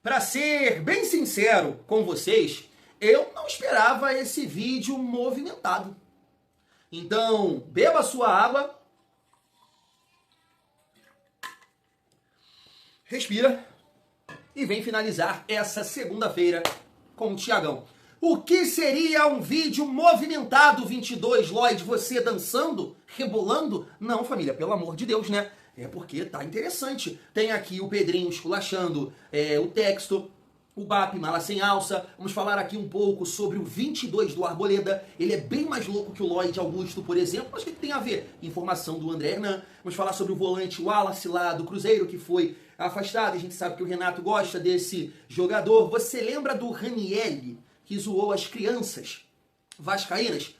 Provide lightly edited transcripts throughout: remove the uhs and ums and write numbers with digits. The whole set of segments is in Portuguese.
Para ser bem sincero com vocês, eu não esperava esse vídeo movimentado. Então, beba sua água, respira e vem finalizar essa segunda-feira com o Tiagão. O que seria um vídeo movimentado, 22, Lloyd, você dançando, rebolando? Não, família, pelo amor de Deus, né? É porque tá interessante. Tem aqui o Pedrinho esculachando o texto, o BAP mala sem alça. Vamos falar aqui um pouco sobre o 22 do Arboleda. Ele é bem mais louco que o Lloyd Augusto, por exemplo. Mas o que tem a ver? Informação do André Hernan. Vamos falar sobre o volante Wallace lá do Cruzeiro, que foi afastado. A gente sabe que o Renato gosta desse jogador. Você lembra do Ranieri, que zoou as crianças vascaínas?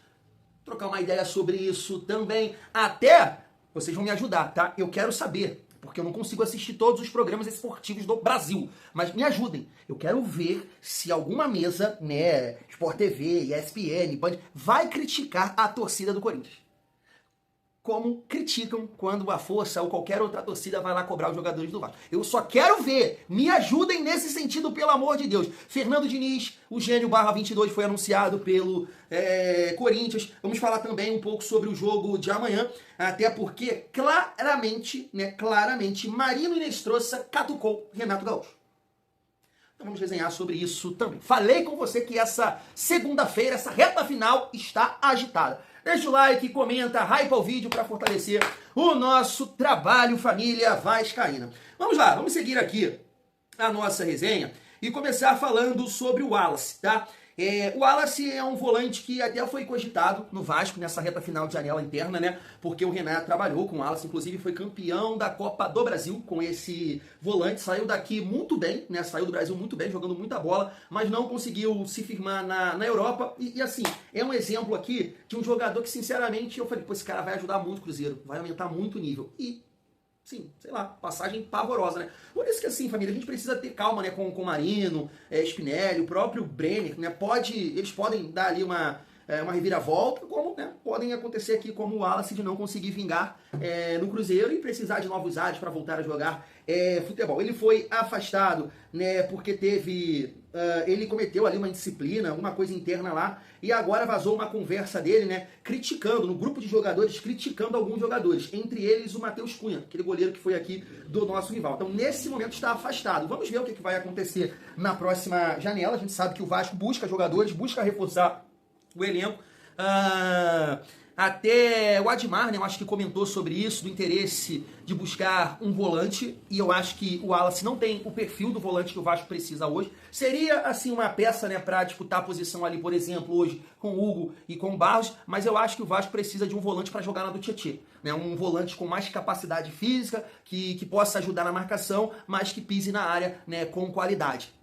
Trocar uma ideia sobre isso também. Até vocês vão me ajudar, tá? Eu quero saber, porque eu não consigo assistir todos os programas esportivos do Brasil. Mas me ajudem. Eu quero ver se alguma mesa, né, Sport TV, ESPN, Band, vai criticar a torcida do Corinthians. Como criticam quando a Força ou qualquer outra torcida vai lá cobrar os jogadores do Vasco. Eu só quero ver. Me ajudem nesse sentido, pelo amor de Deus. Fernando Diniz, o gênio /22, foi anunciado pelo Corinthians. Vamos falar também um pouco sobre o jogo de amanhã, até porque claramente, Marino Inestrosa catucou Renato Gaúcho. Então vamos resenhar sobre isso também. Falei com você que essa segunda-feira, essa reta final, está agitada. Deixa o like, comenta, hypa o vídeo para fortalecer o nosso trabalho, família vascaína. Vamos lá, vamos seguir aqui a nossa resenha e começar falando sobre o Wallace, tá? O Wallace é um volante que até foi cogitado no Vasco nessa reta final de janela interna, né? Porque o Renato trabalhou com o Wallace, inclusive foi campeão da Copa do Brasil com esse volante. Saiu daqui muito bem, né? Saiu do Brasil muito bem, jogando muita bola, mas não conseguiu se firmar na Europa. E assim, é um exemplo aqui de um jogador que, sinceramente, eu falei, pô, esse cara vai ajudar muito o Cruzeiro, vai aumentar muito o nível. E sim, sei lá, passagem pavorosa, né? Por isso que assim, família, a gente precisa ter calma, né, com o Marino, Spinelli, o próprio Brenner, né? Eles podem dar ali uma reviravolta, como, né, podem acontecer aqui como o Wallace de não conseguir vingar no Cruzeiro e precisar de novos ares para voltar a jogar futebol. Ele foi afastado, né, porque ele cometeu ali uma indisciplina, alguma coisa interna lá, e agora vazou uma conversa dele, né, criticando, no grupo de jogadores, criticando alguns jogadores, entre eles o Matheus Cunha, aquele goleiro que foi aqui do nosso rival. Então, nesse momento está afastado. Vamos ver o que vai acontecer na próxima janela. A gente sabe que o Vasco busca jogadores, busca reforçar o elenco. Até o Admar, né, eu acho que comentou sobre isso, do interesse de buscar um volante, e eu acho que o Wallace não tem o perfil do volante que o Vasco precisa hoje. Seria, assim, uma peça, né, para disputar a posição ali, por exemplo, hoje com o Hugo e com o Barros, mas eu acho que o Vasco precisa de um volante para jogar na do Tietê, né, um volante com mais capacidade física, que possa ajudar na marcação, mas que pise na área, né, com qualidade.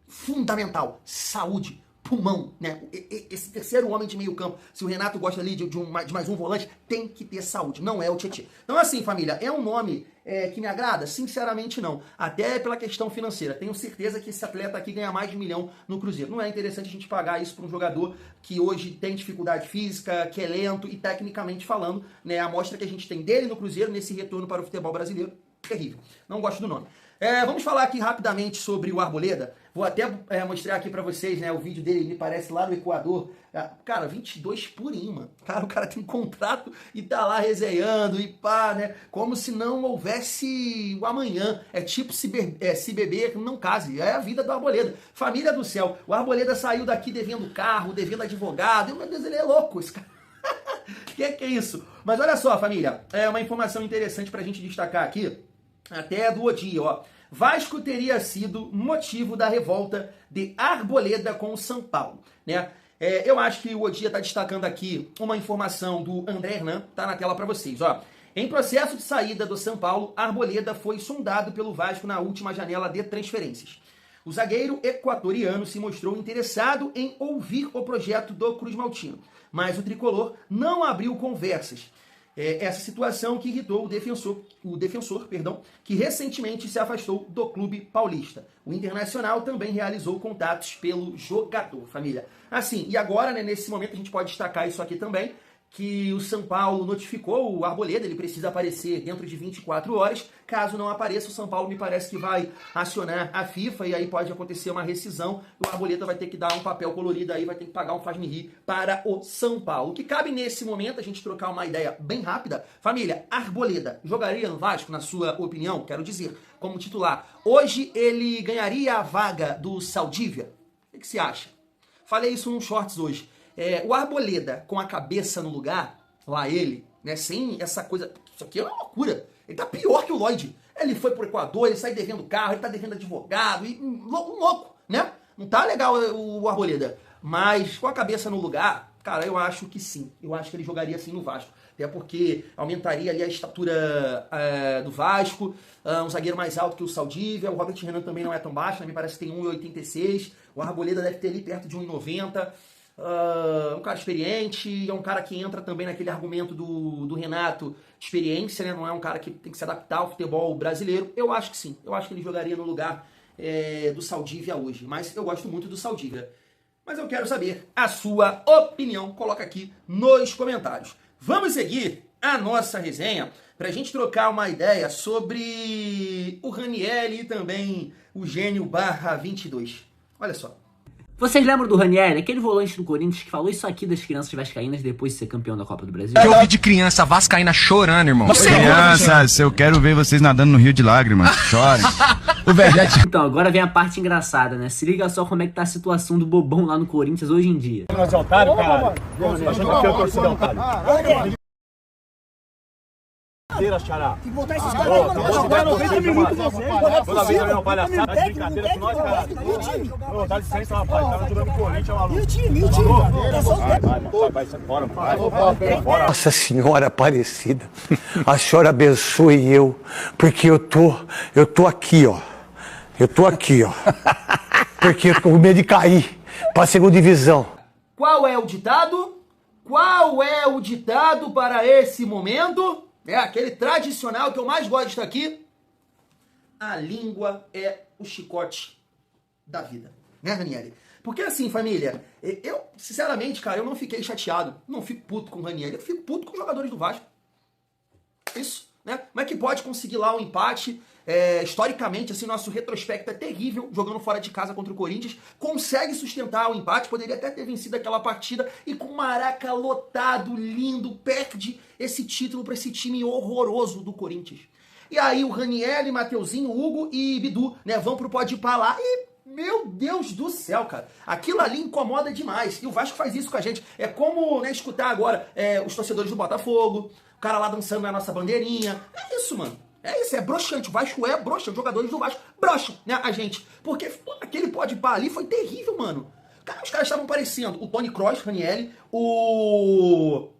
Fundamental, saúde. Pulmão, né? Esse terceiro homem de meio campo, se o Renato gosta ali de mais um volante, tem que ter saúde, não é o Tietê. Então assim, família, é um nome que me agrada? Sinceramente não, até pela questão financeira. Tenho certeza que esse atleta aqui ganha mais de 1 milhão no Cruzeiro. Não é interessante a gente pagar isso para um jogador que hoje tem dificuldade física, que é lento e tecnicamente falando, né, a amostra que a gente tem dele no Cruzeiro nesse retorno para o futebol brasileiro, terrível. Não gosto do nome. Vamos falar aqui rapidamente sobre o Arboleda. Vou até mostrar aqui pra vocês, né, o vídeo dele, me parece, lá no Equador. Cara, 22 purinho, mano. Cara, o cara tem um contrato e tá lá resenhando e pá, né? Como se não houvesse o amanhã. É tipo se beber, não case. É a vida do Arboleda. Família do céu. O Arboleda saiu daqui devendo carro, devendo advogado. Meu Deus, ele é louco, esse cara. Que é isso? Mas olha só, família. É uma informação interessante pra gente destacar aqui. Até do Odi, ó. Vasco teria sido motivo da revolta de Arboleda com o São Paulo, né? Eu acho que o Odi está destacando aqui uma informação do André Hernan, tá na tela para vocês, ó. Em processo de saída do São Paulo, Arboleda foi sondado pelo Vasco na última janela de transferências. O zagueiro equatoriano se mostrou interessado em ouvir o projeto do Cruz Maltino, mas o tricolor não abriu conversas. Essa situação que irritou o defensor, que recentemente se afastou do clube paulista. O Internacional também realizou contatos pelo jogador, família. Assim, e agora, né, nesse momento, a gente pode destacar isso aqui também, que o São Paulo notificou o Arboleda, ele precisa aparecer dentro de 24 horas. Caso não apareça, o São Paulo me parece que vai acionar a FIFA e aí pode acontecer uma rescisão. O Arboleda vai ter que dar um papel colorido aí, vai ter que pagar um faz-me rir para o São Paulo. O que cabe nesse momento, a gente trocar uma ideia bem rápida. Família, Arboleda jogaria no Vasco, na sua opinião? Quero dizer, como titular. Hoje ele ganharia a vaga do Saldívia? O que você acha? Falei isso num shorts hoje. O Arboleda com a cabeça no lugar, lá ele, né, sem essa coisa, isso aqui é uma loucura. Ele tá pior que o Lloyd. Ele foi pro Equador, ele sai devendo carro, ele tá devendo advogado, um louco, né? Não tá legal o Arboleda. Mas com a cabeça no lugar, cara, eu acho que sim. Eu acho que ele jogaria sim no Vasco. Até porque aumentaria ali a estatura do Vasco, um zagueiro mais alto que o Saldívia, o Robert Renan também não é tão baixo, né? Me parece que tem 1,86, o Arboleda deve ter ali perto de 1,90. Um cara experiente, é um cara que entra também naquele argumento do Renato, experiência, né? Não é um cara que tem que se adaptar ao futebol brasileiro. Eu acho que sim, eu acho que ele jogaria no lugar do Saldívia hoje, mas eu gosto muito do Saldívia. Mas eu quero saber a sua opinião, coloca aqui nos comentários. Vamos seguir a nossa resenha para a gente trocar uma ideia sobre o Raniel e também o Gênio barra 22. Olha só. Vocês lembram do Raniel, aquele volante do Corinthians que falou isso aqui das crianças vascaínas depois de ser campeão da Copa do Brasil? Eu ouvi de criança vascaína chorando, irmão. Crianças, eu quero ver vocês nadando no rio de lágrimas. Chorem. O Vergete. Então, agora vem a parte engraçada, né? Se liga só como é que tá a situação do bobão lá no Corinthians hoje em dia. Nós é otário, cara. Achando que é torcida otário. Xará. Tem que botar esses caras aí, mano. Jogar 90 minutos com vocês. Toda vez também uma palhaçada, tá de brincadeira com nós, cara. Não, dá licença, rapaz. Tava jogando Corinthians, maluco. E o time? Tá só os Vai embora, vai. Nossa Senhora Aparecida, a senhora abençoe eu, porque eu tô aqui, ó. Eu tô aqui, ó. Porque eu tô com medo de cair pra segunda divisão. Qual é o ditado? Qual é o ditado para esse momento? É aquele tradicional que eu mais gosto aqui. A língua é o chicote da vida. Né, Ranieri? Porque assim, família, eu, sinceramente, cara, eu não fiquei chateado. Não fico puto com o Ranieri. Eu fico puto com os jogadores do Vasco. Isso, né? Como é que pode conseguir lá um empate? Historicamente, assim, nosso retrospecto é terrível, jogando fora de casa contra o Corinthians. Consegue sustentar o empate, poderia até ter vencido aquela partida e com o Maraca lotado, lindo, perde esse título para esse time horroroso do Corinthians. E aí o Raniel, Mateuzinho, Hugo e Bidu, né, vão pro Podpah lá e, meu Deus do céu, cara, aquilo ali incomoda demais. E o Vasco faz isso com a gente. É como, né, escutar agora os torcedores do Botafogo, o cara lá dançando na nossa bandeirinha. É isso, mano. É isso, é broxante. O Vasco é broxante. Os jogadores do Vasco broxam, né, a gente. Porque pô, aquele Podpah ali foi terrível, mano. Cara, os caras estavam parecendo o Tony Kroos, Ranieri, o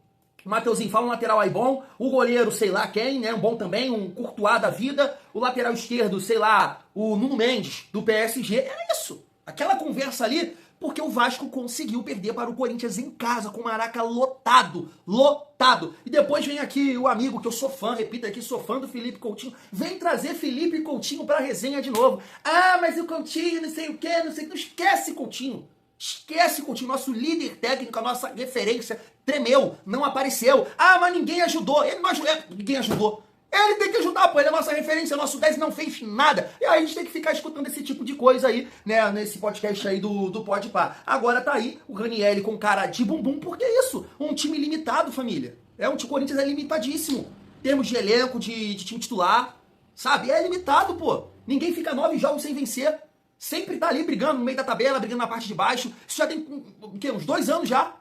Mateuzinho fala um lateral aí bom, o goleiro, sei lá quem, né, um bom também, um Courtois da vida, o lateral esquerdo, sei lá, o Nuno Mendes, do PSG, era isso. Aquela conversa ali, porque o Vasco conseguiu perder para o Corinthians em casa, com o Maraca lotado, lotado. E depois vem aqui o amigo, que eu sou fã, repito aqui, sou fã do Felipe Coutinho, vem trazer Felipe Coutinho para a resenha de novo. Ah, mas o Coutinho, não sei o que, não sei, não esquece Coutinho. Esquece, Coutinho, nosso líder técnico, a nossa referência, tremeu, não apareceu. Ah, mas ninguém ajudou. Ele não ajudou. Ninguém ajudou. Ele tem que ajudar, pô. Ele é a nossa referência, nosso 10 não fez nada. E aí a gente tem que ficar escutando esse tipo de coisa aí, né, nesse podcast aí do Podpah. Agora tá aí o Ranieri com cara de bumbum. Por que isso? Um time limitado, família. O time Corinthians é limitadíssimo. Termos de elenco, de time titular, sabe? É limitado, pô. Ninguém fica 9 jogos sem vencer. Sempre tá ali brigando no meio da tabela, brigando na parte de baixo. Isso já tem, o quê? Uns 2 anos já.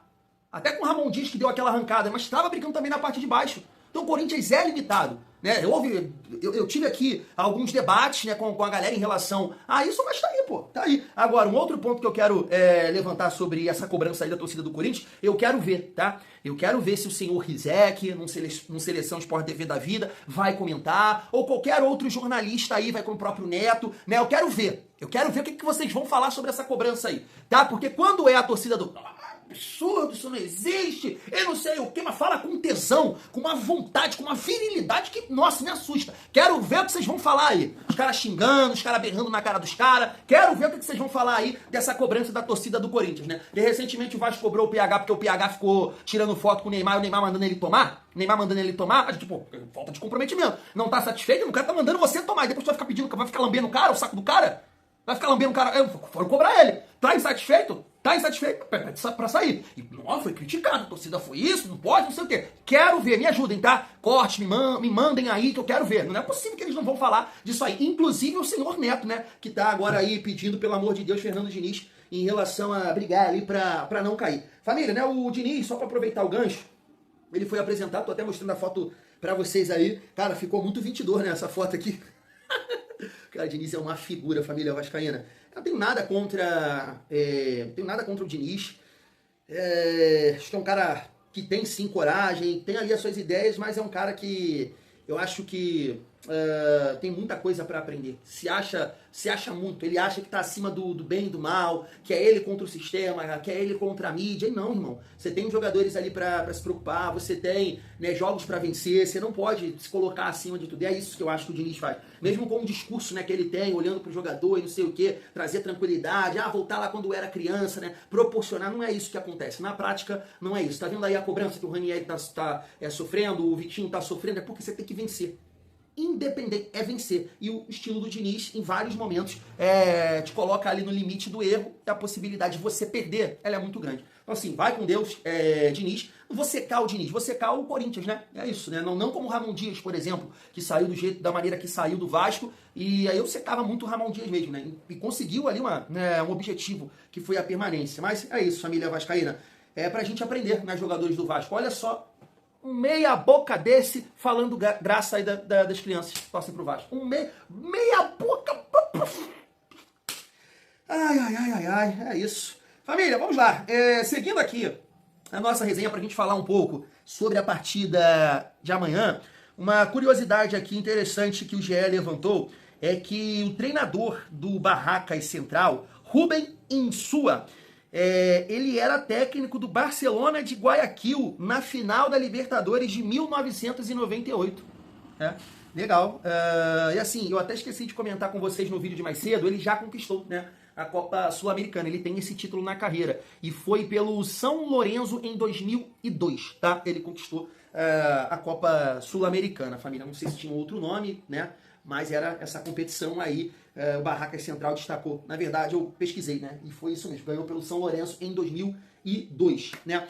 Até com o Ramon Dias que deu aquela arrancada, mas estava brigando também na parte de baixo. Então o Corinthians é limitado. Né? Eu tive aqui alguns debates, né, com a galera em relação a isso, mas tá aí, pô. Tá aí. Agora, um outro ponto que eu quero levantar sobre essa cobrança aí da torcida do Corinthians, eu quero ver, tá? Eu quero ver se o senhor Rizek, num Seleção Sport TV da vida, vai comentar, ou qualquer outro jornalista aí, vai com o próprio Neto, né? Eu quero ver o que vocês vão falar sobre essa cobrança aí, tá? Porque quando é a torcida do absurdo, isso não existe, eu não sei o que, mas fala com tesão, com uma vontade, com uma virilidade que, nossa, me assusta. Quero ver o que vocês vão falar aí. Os caras xingando, os caras berrando na cara dos caras. Quero ver o que vocês vão falar aí dessa cobrança da torcida do Corinthians, né? E recentemente o Vasco cobrou o PH porque o PH ficou tirando foto com o Neymar e o Neymar mandando ele tomar. A gente, pô, falta de comprometimento. Não tá satisfeito, o cara tá mandando você tomar. E depois tu vai ficar pedindo, vai ficar lambendo o cara, o saco do cara? Vai ficar lambendo o cara. Foram cobrar ele. Tá insatisfeito? Tá insatisfeito? Pede pra sair. E, não, foi criticado. A torcida foi isso, não pode, não sei o quê. Quero ver, me ajudem, tá? Corte, me mandem aí que eu quero ver. Não é possível que eles não vão falar disso aí. Inclusive o senhor Neto, né? Que tá agora aí pedindo, pelo amor de Deus, Fernando Diniz, em relação a brigar ali pra não cair. Família, né? O Diniz, só pra aproveitar o gancho, ele foi apresentado, tô até mostrando a foto pra vocês aí. Cara, ficou muito 22, né? Essa foto aqui. Cara, o Diniz é uma figura, família vascaína. Eu não tenho nada contra o Diniz. Acho que é um cara que tem sim coragem, tem ali as suas ideias, mas é um cara que eu acho que tem muita coisa para aprender. Se acha muito, ele acha que tá acima do bem e do mal, que é ele contra o sistema, que é ele contra a mídia. E não, irmão. Você tem jogadores ali para se preocupar, você tem, né, jogos para vencer, você não pode se colocar acima de tudo. E é isso que eu acho que o Diniz faz. Mesmo com o discurso, né, que ele tem, olhando pro jogador e não sei o que, trazer tranquilidade, voltar lá quando era criança, né, proporcionar, não é isso que acontece. Na prática, não é isso. Tá vendo aí a cobrança que o Ranieri tá sofrendo, o Vitinho tá sofrendo, é porque você tem que vencer. Independente, é vencer. E o estilo do Diniz, em vários momentos, te coloca ali no limite do erro, e a possibilidade de você perder, ela é muito grande. Então assim, vai com Deus, Diniz. Não vou secar o Diniz, vou secar o Corinthians, né? É isso, né? Não como o Ramon Dias, por exemplo, que saiu da maneira que saiu do Vasco, e aí eu secava muito o Ramon Dias mesmo, né? E conseguiu ali um objetivo, que foi a permanência. Mas é isso, família vascaína. É pra gente aprender, né, jogadores do Vasco. Olha só, um meia boca desse falando graça aí das crianças que torcem pro Vasco. Meia boca. Ai, é isso. Família, vamos lá. Seguindo aqui a nossa resenha pra gente falar um pouco sobre a partida de amanhã, uma curiosidade aqui interessante que o GE levantou é que o treinador do Barracas Central, Rubem Insua, ele era técnico do Barcelona de Guayaquil na final da Libertadores de 1998. Legal. E assim, eu até esqueci de comentar com vocês no vídeo de mais cedo, ele já conquistou, né, a Copa Sul-Americana. Ele tem esse título na carreira. E foi pelo São Lourenço em 2002, tá? Ele conquistou a Copa Sul-Americana, família. Não sei se tinha outro nome, né? Mas era essa competição aí, o Barracas Central destacou. Na verdade, eu pesquisei, né? E foi isso mesmo, ganhou pelo São Lourenço em 2002, né?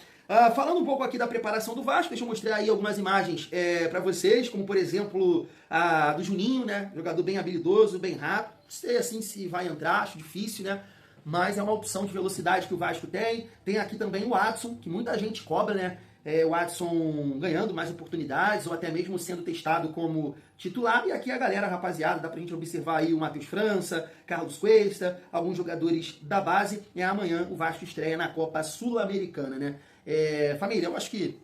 Falando um pouco aqui da preparação do Vasco, deixa eu mostrar aí algumas imagens para vocês, como por exemplo a do Juninho, né? Jogador bem habilidoso, bem rápido. Não sei assim se vai entrar, acho difícil, né? Mas é uma opção de velocidade que o Vasco tem. Tem aqui também o Adson, que muita gente cobra, né? O Adson ganhando mais oportunidades, ou até mesmo sendo testado como titular. E aqui a galera, rapaziada, dá pra gente observar aí o Matheus França, Carlos Cuesta, alguns jogadores da base. E amanhã o Vasco estreia na Copa Sul-Americana, né? Família, eu acho que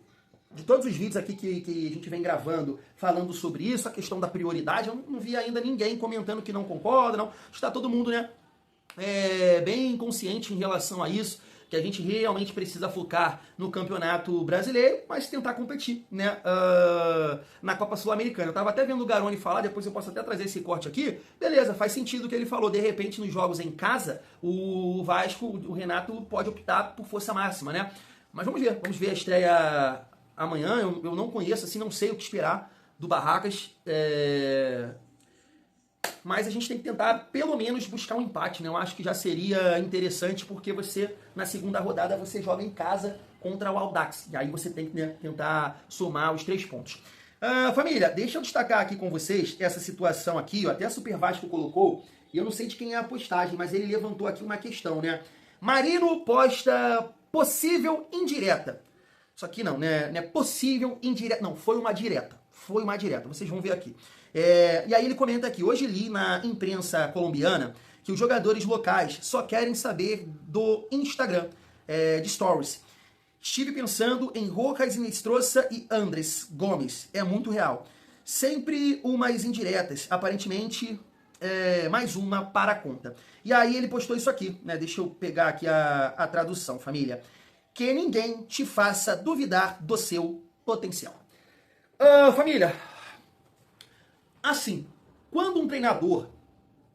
de todos os vídeos aqui que a gente vem gravando falando sobre isso, a questão da prioridade, eu não vi ainda ninguém comentando que não concorda, não. Está todo mundo, né, bem consciente em relação a isso, que a gente realmente precisa focar no Campeonato Brasileiro, mas tentar competir, né, na Copa Sul-Americana. Eu tava até vendo o Garoni falar, depois eu posso até trazer esse corte aqui. Beleza, faz sentido o que ele falou. De repente, nos jogos em casa, o Vasco, o Renato pode optar por força máxima, né? Mas vamos ver a estreia amanhã. Eu não conheço, assim, não sei o que esperar do Barracas. Mas a gente tem que tentar, pelo menos, buscar um empate, né? Eu acho que já seria interessante, porque você, na segunda rodada, você joga em casa contra o Audax. E aí você tem que, né, tentar somar os 3 pontos. Família, deixa eu destacar aqui com vocês essa situação aqui, ó, até a Super Vasco colocou, e eu não sei de quem é a postagem, mas ele levantou aqui uma questão, né? Marino posta possível indireta. Isso aqui não, né? Não é possível indireta. Não, foi uma direta. Foi uma direta. Vocês vão ver aqui. E aí ele comenta aqui. Hoje li na imprensa colombiana que os jogadores locais só querem saber do Instagram, de stories. Estive pensando em Rojas Inestrosa e Andrés Gomes. É muito real. Sempre umas indiretas. Aparentemente, mais uma para a conta. E aí ele postou isso aqui, né? Deixa eu pegar aqui a tradução, família. que ninguém te faça duvidar do seu potencial. Família, assim, quando um treinador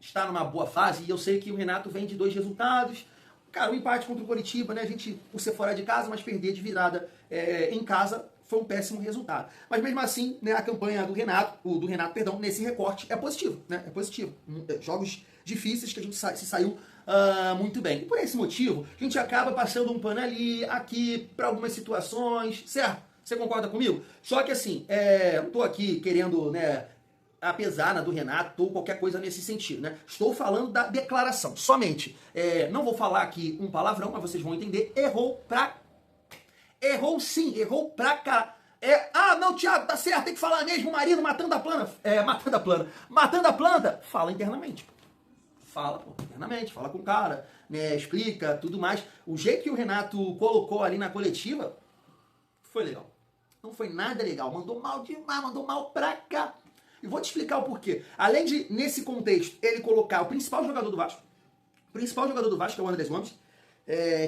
está numa boa fase, e eu sei que o Renato vem de 2 resultados, cara, o empate contra o Coritiba, né, a gente, por ser fora de casa, mas perder de virada em casa, foi um péssimo resultado. Mas mesmo assim, né, a campanha do Renato, nesse recorte é positivo, né, é positivo. Jogos difíceis que a gente se saiu muito bem. E por esse motivo, a gente acaba passando um pano ali, aqui, para algumas situações, certo? Você concorda comigo? Só que assim, não tô aqui querendo, né, apesar do Renato ou qualquer coisa nesse sentido, né? Estou falando da declaração, somente. Não vou falar aqui um palavrão, mas vocês vão entender. Errou sim, errou pra cá. Não, Thiago, tá certo, tem que falar mesmo, o marido matando a planta. Fala internamente. Fala internamente, fala com o cara, né, explica, tudo mais. O jeito que o Renato colocou ali na coletiva foi legal. Não foi nada legal, mandou mal demais, mandou mal pra cá. E vou te explicar o porquê. Além de, nesse contexto, ele colocar o principal jogador do Vasco, que é o Andrés Gomes,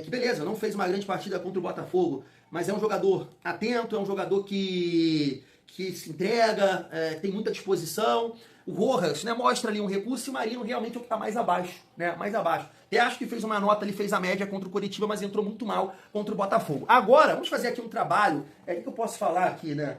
que beleza, não fez uma grande partida contra o Botafogo, mas é um jogador atento, é um jogador que se entrega, tem muita disposição. O Rojas, né, mostra ali um recurso, e o Marino realmente é o que está mais abaixo, né, mais abaixo. Eu acho que fez uma nota, ele fez a média contra o Coritiba, mas entrou muito mal contra o Botafogo. Agora, vamos fazer aqui um trabalho, o que eu posso falar aqui, né?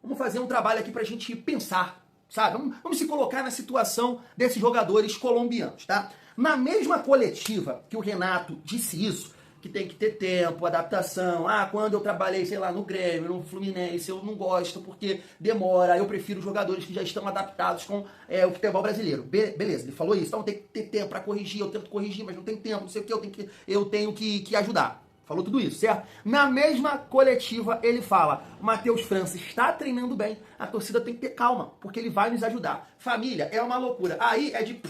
Vamos fazer um trabalho aqui pra gente pensar, sabe? Vamos se colocar na situação desses jogadores colombianos, tá? Na mesma coletiva que o Renato disse isso, que tem que ter tempo, adaptação. Quando eu trabalhei, sei lá, no Grêmio, no Fluminense, eu não gosto porque demora, eu prefiro jogadores que já estão adaptados com o futebol brasileiro. Beleza, ele falou isso, então tem que ter tempo pra corrigir, eu tento corrigir, mas não tem tempo, não sei o que, eu tenho que ajudar. Falou tudo isso, certo? Na mesma coletiva, ele fala, o Matheus França está treinando bem, a torcida tem que ter calma, porque ele vai nos ajudar. Família, é uma loucura. Aí é de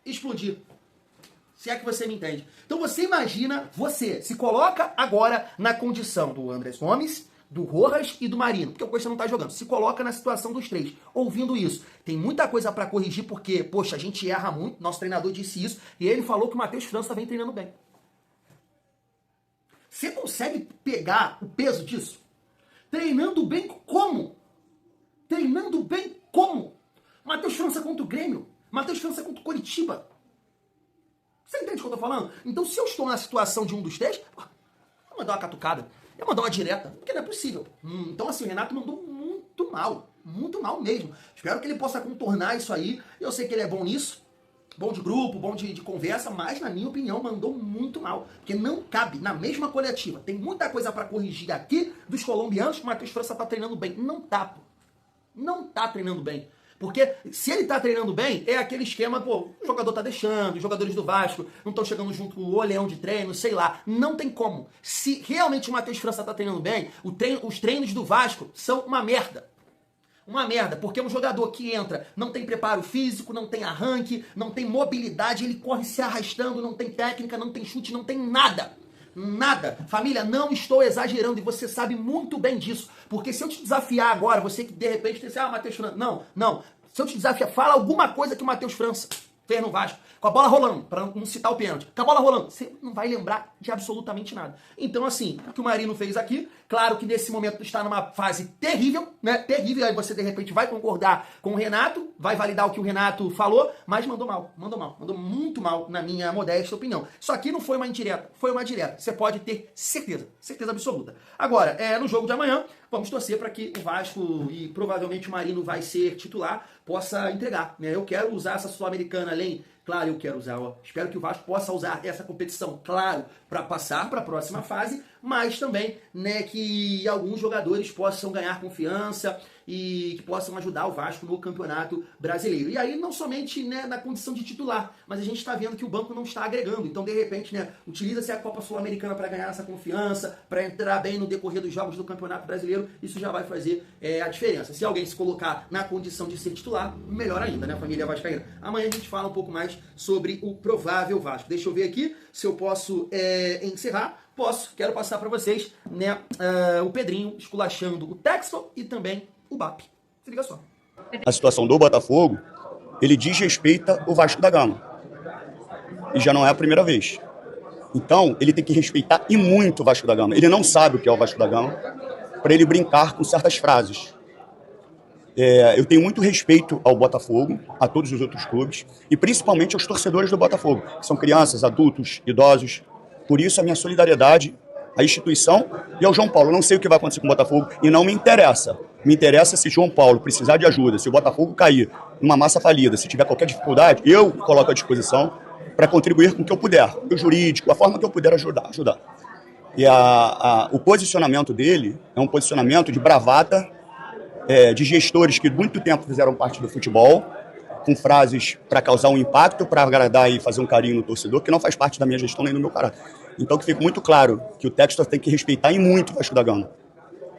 explodir. Se é que você me entende. Então você imagina, você se coloca agora na condição do Andrés Gomes, do Rojas e do Marino, porque o Costa não tá jogando. Se coloca na situação dos 3, ouvindo isso. Tem muita coisa pra corrigir, porque, poxa, a gente erra muito, nosso treinador disse isso, e ele falou que o Matheus França vem treinando bem. Você consegue pegar o peso disso? Treinando bem como? Treinando bem como? Matheus França contra o Grêmio, Matheus França contra o Coritiba. Você entende o que eu tô falando? Então, se eu estou na situação de um dos 3, eu mandar uma catucada, eu mandar uma direta, porque não é possível. Então, assim, o Renato mandou muito mal mesmo. Espero que ele possa contornar isso aí. Eu sei que ele é bom nisso, bom de grupo, bom de conversa, mas, na minha opinião, mandou muito mal. Porque não cabe na mesma coletiva. Tem muita coisa pra corrigir aqui dos colombianos que o Matheus França tá treinando bem. Não tá, pô. Não tá treinando bem. Porque se ele tá treinando bem, é aquele esquema, pô, o jogador tá deixando, os jogadores do Vasco não estão chegando junto com o olhão de treino, sei lá. Não tem como. Se realmente o Matheus França tá treinando bem, os treinos do Vasco são uma merda. Uma merda, porque um jogador que entra, não tem preparo físico, não tem arranque, não tem mobilidade, ele corre se arrastando, não tem técnica, não tem chute, não tem nada. Nada. Família, não estou exagerando e você sabe muito bem disso. Porque se eu te desafiar agora, você que de repente pensa, Matheus França... Não. Se eu te desafiar, fala alguma coisa que o Matheus França fez no Vasco. Com a bola rolando, para não citar o pênalti. Com a bola rolando, você não vai lembrar de absolutamente nada. Então, assim, o que o Marino fez aqui, claro que nesse momento está numa fase terrível, né? Terrível, aí você de repente vai concordar com o Renato, vai validar o que o Renato falou, mas mandou muito mal, na minha modesta opinião. Isso aqui não foi uma indireta, foi uma direta. Você pode ter certeza absoluta. Agora, no jogo de amanhã, vamos torcer para que o Vasco e provavelmente o Marino vai ser titular, possa entregar, né? Eu quero usar essa Sul-Americana além. Claro, eu quero usar, espero que o Vasco possa usar essa competição, claro, para passar para a próxima fase, mas também, né, que alguns jogadores possam ganhar confiança e que possam ajudar o Vasco no Campeonato Brasileiro. E aí, não somente, né, na condição de titular, mas a gente está vendo que o banco não está agregando. Então, de repente, né, utiliza-se a Copa Sul-Americana para ganhar essa confiança, para entrar bem no decorrer dos jogos do Campeonato Brasileiro. Isso já vai fazer a diferença. Se alguém se colocar na condição de ser titular, melhor ainda, né, família vascaína? Amanhã a gente fala um pouco mais sobre o provável Vasco. Deixa eu ver aqui se eu posso encerrar. Posso. Quero passar para vocês, né, o Pedrinho esculachando o Textor e também o BAP. Se liga só. A situação do Botafogo, ele desrespeita o Vasco da Gama. E já não é a primeira vez. Então, ele tem que respeitar e muito o Vasco da Gama. Ele não sabe o que é o Vasco da Gama para ele brincar com certas frases. Eu tenho muito respeito ao Botafogo, a todos os outros clubes, e principalmente aos torcedores do Botafogo, que são crianças, adultos, idosos. Por isso, a minha solidariedade à instituição e ao João Paulo. Eu não sei o que vai acontecer com o Botafogo e não me interessa. Me interessa se João Paulo precisar de ajuda, se o Botafogo cair numa massa falida, se tiver qualquer dificuldade, eu coloco à disposição para contribuir com o que eu puder, o jurídico, a forma que eu puder ajudar. E o posicionamento dele é um posicionamento de bravata, de gestores que muito tempo fizeram parte do futebol, com frases para causar um impacto, para agradar e fazer um carinho no torcedor, que não faz parte da minha gestão nem do meu caráter. Então que fique muito claro que o Textor tem que respeitar e muito o Vasco da Gama.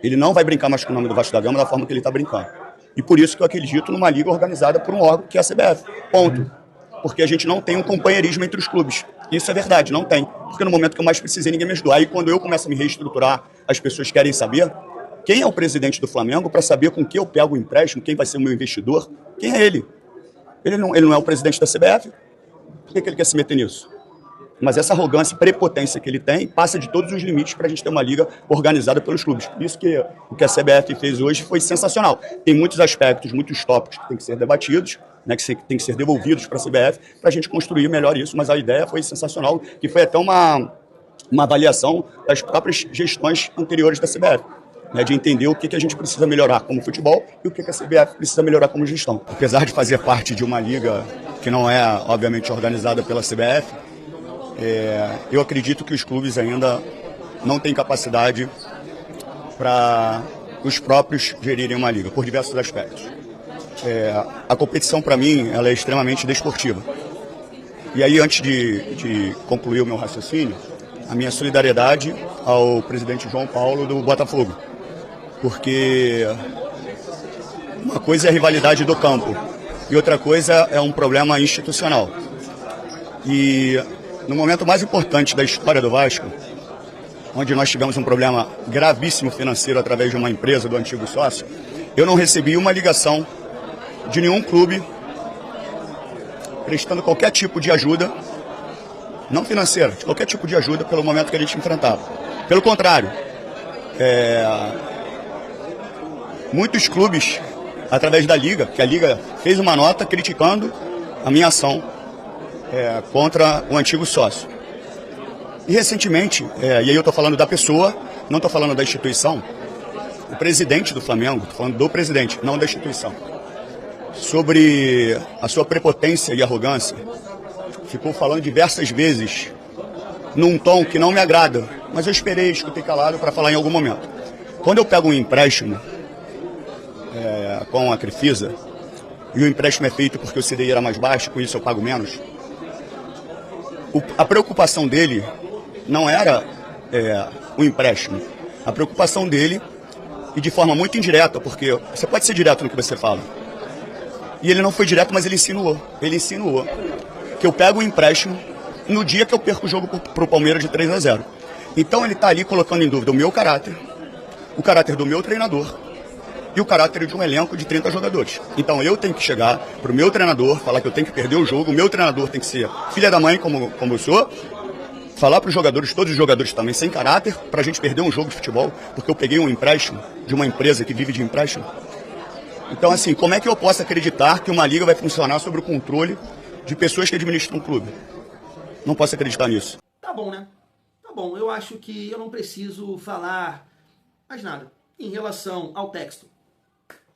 Ele não vai brincar mais com o nome do Vasco da Gama da forma que ele está brincando. E por isso que eu acredito numa liga organizada por um órgão que é a CBF. Ponto. Porque a gente não tem um companheirismo entre os clubes. Isso é verdade, não tem. Porque no momento que eu mais precisei, ninguém me ajudou. Aí quando eu começo a me reestruturar, as pessoas querem saber quem é o presidente do Flamengo para saber com que eu pego o empréstimo, quem vai ser o meu investidor. Quem é ele? Ele não é o presidente da CBF. Por que ele quer se meter nisso? Mas essa arrogância e prepotência que ele tem passa de todos os limites para a gente ter uma liga organizada pelos clubes. Por isso que o que a CBF fez hoje foi sensacional. Tem muitos aspectos, muitos tópicos que têm que ser debatidos, né, que têm que ser devolvidos para a CBF para a gente construir melhor isso. Mas a ideia foi sensacional, que foi até uma avaliação das próprias gestões anteriores da CBF. Né, de entender o que a gente precisa melhorar como futebol e o que a CBF precisa melhorar como gestão. Apesar de fazer parte de uma liga que não é, obviamente, organizada pela CBF, eu acredito que os clubes ainda não têm capacidade para os próprios gerirem uma liga, por diversos aspectos. A competição, para mim, ela é extremamente desportiva. E aí, antes de concluir o meu raciocínio, a minha solidariedade ao presidente João Paulo do Botafogo. Porque uma coisa é a rivalidade do campo e outra coisa é um problema institucional. E no momento mais importante da história do Vasco, onde nós tivemos um problema gravíssimo financeiro através de uma empresa do antigo sócio, eu não recebi uma ligação de nenhum clube prestando qualquer tipo de ajuda, não financeira, de qualquer tipo de ajuda pelo momento que a gente enfrentava. Pelo contrário, muitos clubes, através da Liga, que a Liga fez uma nota criticando a minha ação contra o antigo sócio. E recentemente, e aí eu estou falando da pessoa, não estou falando da instituição, o presidente do Flamengo, estou falando do presidente, não da instituição, sobre a sua prepotência e arrogância, ficou falando diversas vezes, num tom que não me agrada, mas eu esperei, escutei calado para falar em algum momento. Quando eu pego um empréstimo com a Crefisa, e o empréstimo é feito porque o CDI era mais baixo, com isso eu pago menos, a preocupação dele não era o empréstimo. A preocupação dele, e de forma muito indireta, porque você pode ser direto no que você fala, e ele não foi direto, mas ele insinuou. Ele insinuou que eu pego o empréstimo no dia que eu perco o jogo para o Palmeiras de 3-0. Então ele está ali colocando em dúvida o meu caráter, o caráter do meu treinador, e o caráter de um elenco de 30 jogadores. Então eu tenho que chegar para o meu treinador, falar que eu tenho que perder o jogo, o meu treinador tem que ser filha da mãe, como eu sou, falar para os jogadores, todos os jogadores também, sem caráter, para a gente perder um jogo de futebol, porque eu peguei um empréstimo de uma empresa que vive de empréstimo. Então, assim, como é que eu posso acreditar que uma liga vai funcionar sob o controle de pessoas que administram um clube? Não posso acreditar nisso. Tá bom, né? Tá bom, eu acho que eu não preciso falar mais nada em relação ao texto.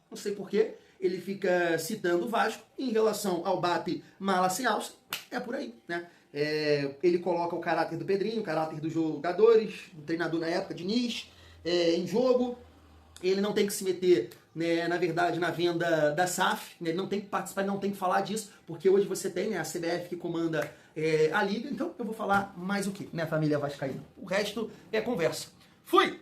Não sei porquê, ele fica citando o Vasco em relação ao Bate mala sem alça, é por aí, né? Ele coloca o caráter do Pedrinho, o caráter dos jogadores, do treinador na época, Diniz, em jogo. Ele não tem que se meter, né, na verdade, na venda da SAF, né? Ele não tem que participar, ele não tem que falar disso, porque hoje você tem, né, a CBF que comanda a Liga, então eu vou falar mais o quê, né, família vascaína? O resto é conversa. Fui!